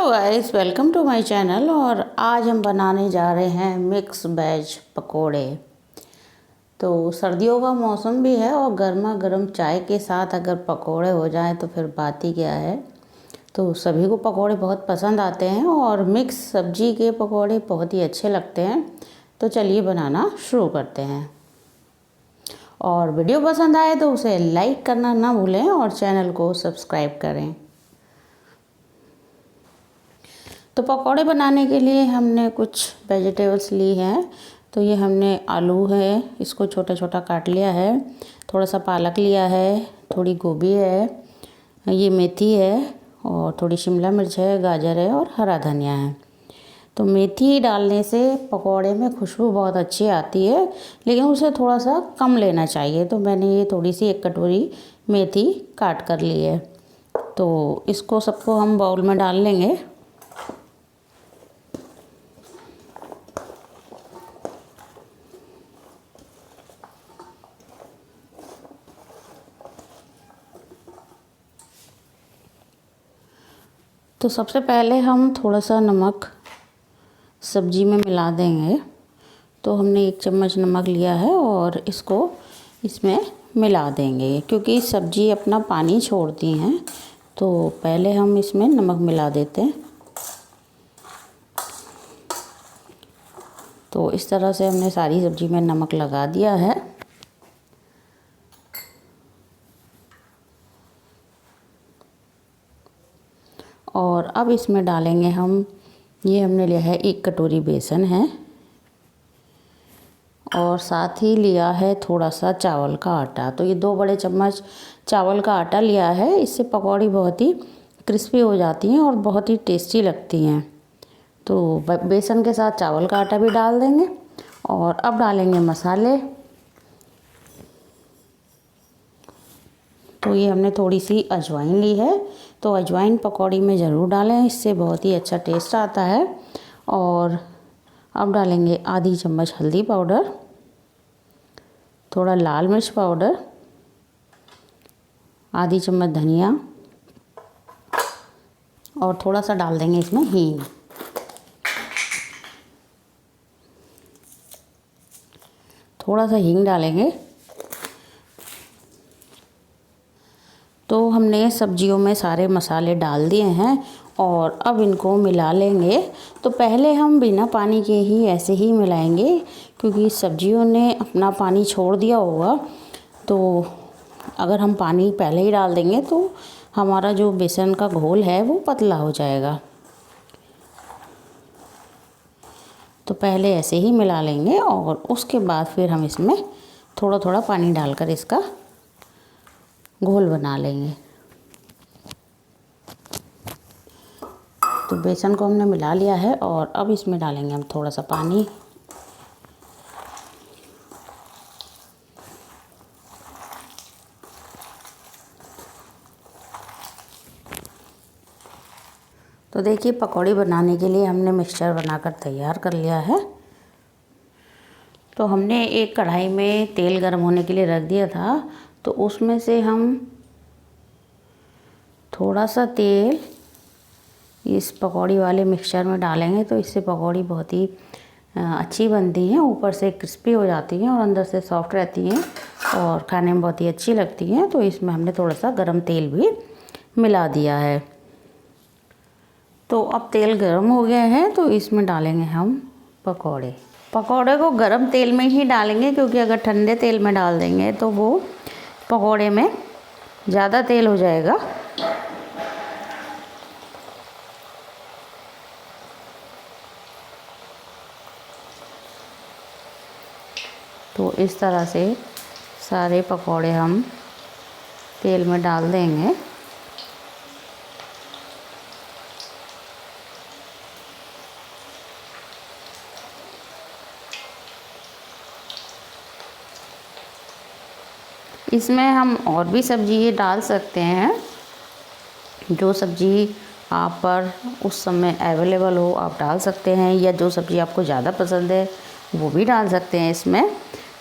Hello guys, welcome to my channel. और आज हम बनाने जा रहे हैं मिक्स वेज पकोड़े। तो सर्दियों का मौसम भी है और गर्मा गर्म चाय के साथ अगर पकोड़े हो जाएं तो फिर बात ही क्या है। तो सभी को पकोड़े बहुत पसंद आते हैं और मिक्स सब्जी के पकोड़े बहुत ही अच्छे लगते हैं। तो चलिए बनाना शुरू करते हैं। और वीडियो पसंद आए तो उसे लाइक करना ना भूलें और चैनल को सब्सक्राइब करें। तो पकौड़े बनाने के लिए हमने कुछ वेजिटेबल्स ली हैं। तो ये हमने आलू है, इसको छोटा छोटा काट लिया है। थोड़ा सा पालक लिया है, थोड़ी गोभी है, ये मेथी है और थोड़ी शिमला मिर्च है, गाजर है और हरा धनिया है। तो मेथी डालने से पकौड़े में खुशबू बहुत अच्छी आती है, लेकिन उसे थोड़ा सा कम लेना चाहिए। तो मैंने ये थोड़ी सी 1 कटोरी मेथी काट कर ली है। तो इसको सबको हम बाउल में डाल लेंगे। तो सबसे पहले हम थोड़ा सा नमक सब्जी में मिला देंगे। तो हमने 1 चम्मच नमक लिया है और इसको इसमें मिला देंगे, क्योंकि सब्जी अपना पानी छोड़ती हैं। तो पहले हम इसमें नमक मिला देते हैं। तो इस तरह से हमने सारी सब्जी में नमक लगा दिया है। और अब इसमें डालेंगे हम, ये हमने लिया है 1 कटोरी बेसन है और साथ ही लिया है थोड़ा सा चावल का आटा। तो ये 2 बड़े चम्मच चावल का आटा लिया है। इससे पकौड़ी बहुत ही क्रिस्पी हो जाती हैं और बहुत ही टेस्टी लगती हैं। तो बेसन के साथ चावल का आटा भी डाल देंगे। और अब डालेंगे मसाले। तो ये हमने थोड़ी सी अजवाइन ली है। तो अजवाइन पकौड़ी में ज़रूर डालें, इससे बहुत ही अच्छा टेस्ट आता है। और अब डालेंगे आधी चम्मच हल्दी पाउडर, थोड़ा लाल मिर्च पाउडर, आधी चम्मच धनिया और थोड़ा सा डाल देंगे इसमें हींग। थोड़ा सा हींग डालेंगे। तो हमने सब्जियों में सारे मसाले डाल दिए हैं और अब इनको मिला लेंगे। तो पहले हम बिना पानी के ही ऐसे ही मिलाएंगे, क्योंकि सब्जियों ने अपना पानी छोड़ दिया होगा। तो अगर हम पानी पहले ही डाल देंगे तो हमारा जो बेसन का घोल है वो पतला हो जाएगा। तो पहले ऐसे ही मिला लेंगे और उसके बाद फिर हम इसमें थोड़ा थोड़ा पानी डालकर इसका घोल बना लेंगे। तो बेसन को हमने मिला लिया है और अब इसमें डालेंगे हम थोड़ा सा पानी। तो देखिए, पकौड़ी बनाने के लिए हमने मिक्सचर बनाकर तैयार कर लिया है। तो हमने एक कढ़ाई में तेल गर्म होने के लिए रख दिया था। तो उसमें से हम थोड़ा सा तेल इस पकौड़ी वाले मिक्सचर में डालेंगे। तो इससे पकौड़ी बहुत ही अच्छी बनती हैं, ऊपर से क्रिस्पी हो जाती हैं और अंदर से सॉफ्ट रहती हैं और खाने में बहुत ही अच्छी लगती हैं। तो इसमें हमने थोड़ा सा गरम तेल भी मिला दिया है। तो अब तेल गरम हो गया है, तो इसमें डालेंगे हम पकौड़े। पकौड़े को गरम तेल में ही डालेंगे, क्योंकि अगर ठंडे तेल में डाल देंगे तो वो पकौड़े में ज़्यादा तेल हो जाएगा। तो इस तरह से सारे पकौड़े हम तेल में डाल देंगे। इसमें हम और भी सब्जी डाल सकते हैं। जो सब्जी आप पर उस समय अवेलेबल हो आप डाल सकते हैं, या जो सब्ज़ी आपको ज़्यादा पसंद है वो भी डाल सकते हैं इसमें।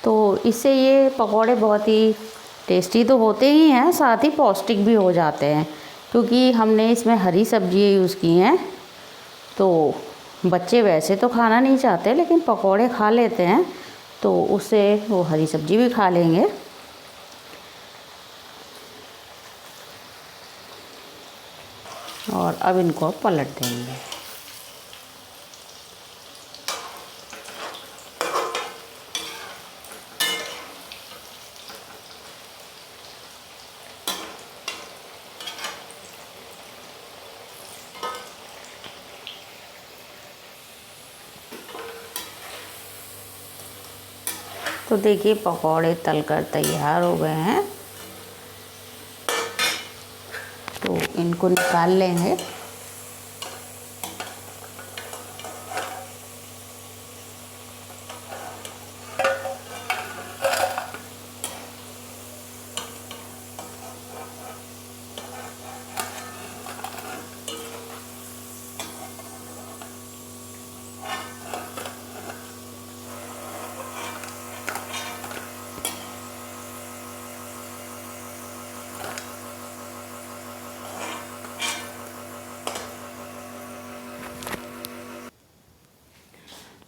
तो इससे ये पकौड़े बहुत ही टेस्टी तो होते ही हैं, साथ ही पौष्टिक भी हो जाते हैं, क्योंकि हमने इसमें हरी सब्जियाँ यूज़ की हैं। तो बच्चे वैसे तो खाना नहीं चाहते लेकिन पकोड़े खा लेते हैं, तो उससे वो हरी सब्जी भी खा लेंगे। और अब इनको पलट देंगे। तो देखिए पकोड़े तलकर तैयार हो गए हैं, तो इनको निकाल लेंगे।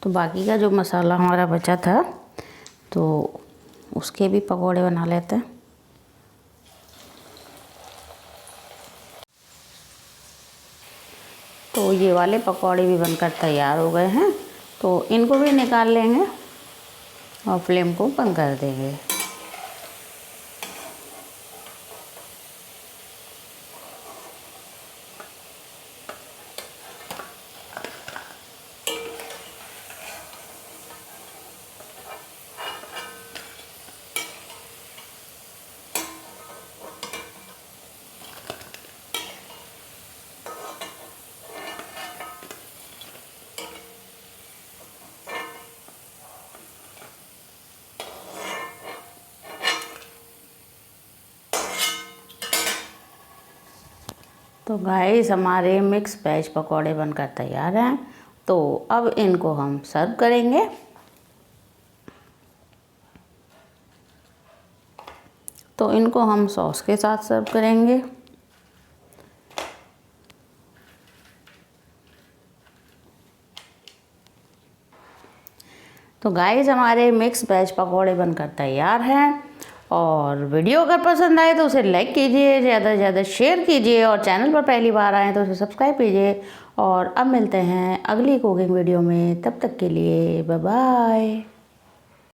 तो बाकी का जो मसाला हमारा बचा था तो उसके भी पकोड़े बना लेते हैं। तो ये वाले पकोड़े भी बनकर तैयार हो गए हैं, तो इनको भी निकाल लेंगे और फ्लेम को बंद कर देंगे। तो गाइस हमारे मिक्स वेज पकोड़े बनकर तैयार हैं, तो अब इनको हम सर्व करेंगे। तो इनको हम सॉस के साथ सर्व करेंगे। तो गाइस हमारे मिक्स वेज पकोड़े बनकर तैयार हैं, और वीडियो अगर पसंद आए तो उसे लाइक कीजिए, ज़्यादा से ज़्यादा शेयर कीजिए, और चैनल पर पहली बार आए तो उसे सब्सक्राइब कीजिए। और अब मिलते हैं अगली कुकिंग वीडियो में, तब तक के लिए बाय बाय।